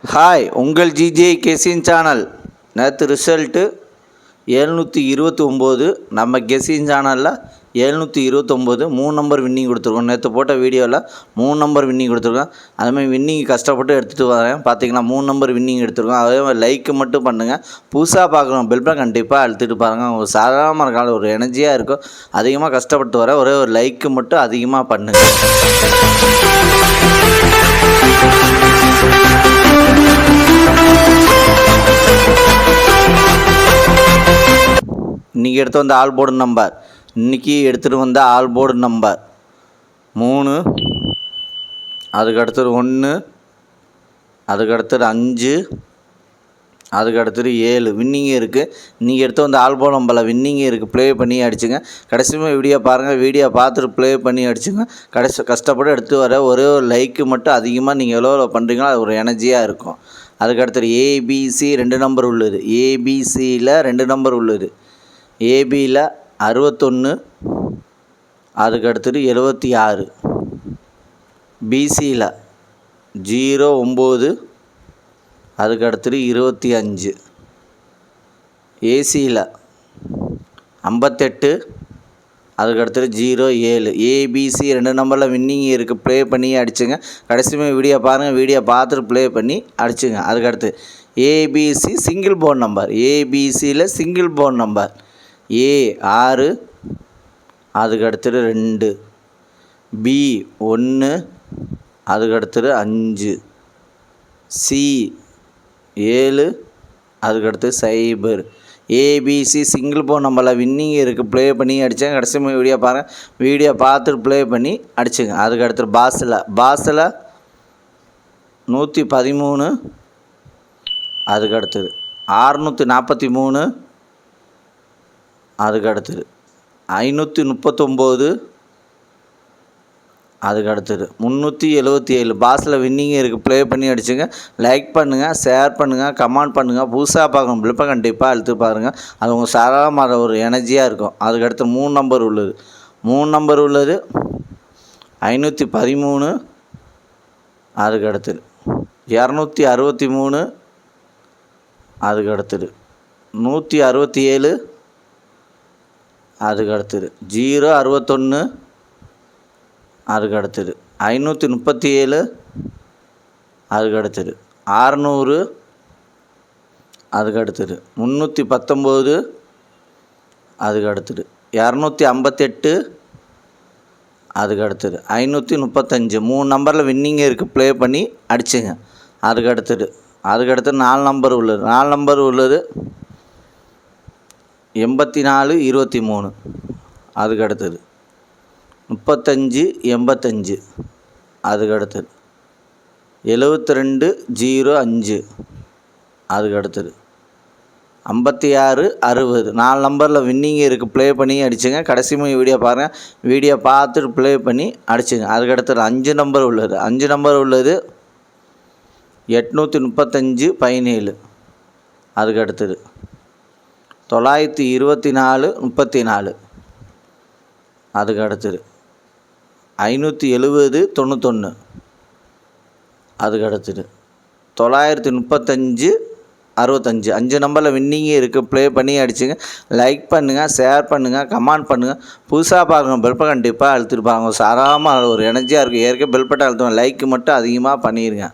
Hi, உங்கள் GJ கெஸின் channel. நேற்று result 729. நம்ம கெஸின் சேனலில் 729 3 நம்பர் வின்னிங் கொடுத்துருக்கோம். நேற்று போட்ட வீடியோவில் 3 நம்பர் வின்னிங் கொடுத்துருக்கோம். அதுமாதிரி வின்னிங் கஷ்டப்பட்டு எடுத்துகிட்டு வரேன். பார்த்தீங்கன்னா 3 நம்பர் வின்னிங் எடுத்துருக்கோம். அதே மாதிரி லைக்கு மட்டும் பண்ணுங்கள். புதுசாக பார்க்குறோம் பெல் பட்டன் கண்டிப்பாக அழுத்திட்டு பாருங்கள். ஒரு சாதாரணமாக இருக்காது, ஒரு எனர்ஜியாக இருக்கும். அதிகமாக கஷ்டப்பட்டு வர ஒரே ஒரு லைக்கு மட்டும் அதிகமாக பண்ணுங்கள். இன்றைக்கி எடுத்து வந்த ஆல் போர்டு நம்பர், இன்றைக்கி எடுத்துகிட்டு வந்த ஆல் போர்டு நம்பர் 3, அதுக்கடுத்தது 1, அதுக்கடுத்தது 5, அதுக்கடுத்தது 7 வின்னிங்கே இருக்குது. இன்றைக்கி எடுத்து வந்த ஆல் போர்டு நம்பரில் வின்னிங்கே இருக்குது. ப்ளே பண்ணி அடிச்சுங்க. கடைசியுமே வீடியோ பாருங்கள். வீடியோ பார்த்துட்டு ப்ளே பண்ணி அடிச்சுங்க. கஷ்டப்பட்டு எடுத்து வர ஒரே ஒரு லைக்கு மட்டும் அதிகமாக நீங்கள் எவ்வளோ பண்ணுறீங்களோ அது ஒரு எனர்ஜியாக இருக்கும். அதுக்கடுத்தது ஏபிசி 2 நம்பர் உள்ளது. ஏபிசியில் 2 நம்பர் உள்ளது. ஏபியில் 61, அதுக்கடுத்தது 76, பிசியில் 09, அதுக்கடுத்தது 25, ஏசியில் 58, அதுக்கடுத்தது 07. ஏபிசி 2 நம்பரில் வின்னிங் இருக்குது. ப்ளே பண்ணி அடிச்சுங்க. கடைசியுமே வீடியோ பாருங்கள். வீடியோ பார்த்துட்டு ப்ளே பண்ணி அடிச்சுங்க. அதுக்கடுத்து ஏபிசி சிங்கிள் போர்டு நம்பர். ஏபிசியில் சிங்கிள் போர்டு நம்பர் ஏ 6, அதுக்கடுத்தது 2, பி 1, அதுக்கடுத்தது 5, சி 7, அதுக்கடுத்து 0. ஏபிசி சிங்கிள் போர்டு நம்பரில் வின்னிங் இருக்குது. ப்ளே பண்ணி அடித்தேன். கடைசி வீடியோ பாருங்கள். வீடியோ பார்த்துட்டு ப்ளே பண்ணி அடிச்சுங்க. அதுக்கடுத்து பாஸில் 113, அதுக்கடுத்தது 643, அதுக்கடுத்தது 539, அதுக்கடுத்தது 377. பாஸில் வின்னிங் இருக்குது. ப்ளே பண்ணி அடிச்சுங்க. லைக் பண்ணுங்கள், ஷேர் பண்ணுங்கள், கமெண்ட் பண்ணுங்கள். புதுசாக பார்க்கணும் பிளிப்பை கண்டிப்பாக அழுத்து பாருங்கள். அது உங்கள் சாதாரண ஒரு எனர்ஜியாக இருக்கும். அதுக்கடுத்து 3 நம்பர் உள்ளது. 3 நம்பர் உள்ளது 513, அதுக்கடுத்தது 263, அதுக்கடுத்தது 167, அதுக்கடுத்தது 061, அதுக்கடுத்தது 537, அதுக்கடுத்தது 600, அதுக்கடுத்தது 319, அதுக்கடுத்தது 258, அதுக்கடுத்தது 535. 3 நம்பரில் வின்னிங் இருக்குது. ப்ளே பண்ணி அடிச்சுங்க. அதுக்கடுத்தது 4 நம்பர் உள்ளது. 4 நம்பர் உள்ளது 84, 23, அதுக்கடுத்தது 35, 85, அதுக்கடுத்தது 72, 05, அதுக்கடுத்தது 56, 60. 4 நம்பரில் வின்னிங் இருக்குது. ப்ளே பண்ணி அடிச்சுங்க. கடைசி வீடியோ பாருங்கள். வீடியோ பார்த்துட்டு ப்ளே பண்ணி அடிச்சுங்க. அதுக்கடுத்தது 5 நம்பர் உள்ளது. 5 நம்பர் உள்ளது 835, 17, அதுக்கடுத்தது 924, 34, அதுக்கடுத்தது 570, 91, அதுக்கடுத்தது 935, 65. 5 நம்பரில் வின்னிங்கே இருக்குது. ப்ளே பண்ணி அடிச்சுங்க. லைக் பண்ணுங்கள், ஷேர் பண்ணுங்கள், கமெண்ட் பண்ணுங்கள். புதுசாக பார்க்கணும் பெல் பட்டன் கண்டிப்பாக அழுத்திருப்பாங்க. சாராமல் ஒரு எனர்ஜியாக இருக்கும். ஏற்கனவே பெல் பட்டன் அழுத்துவேன். லைக்கு மட்டும் அதிகமாக பண்ணிடுங்க.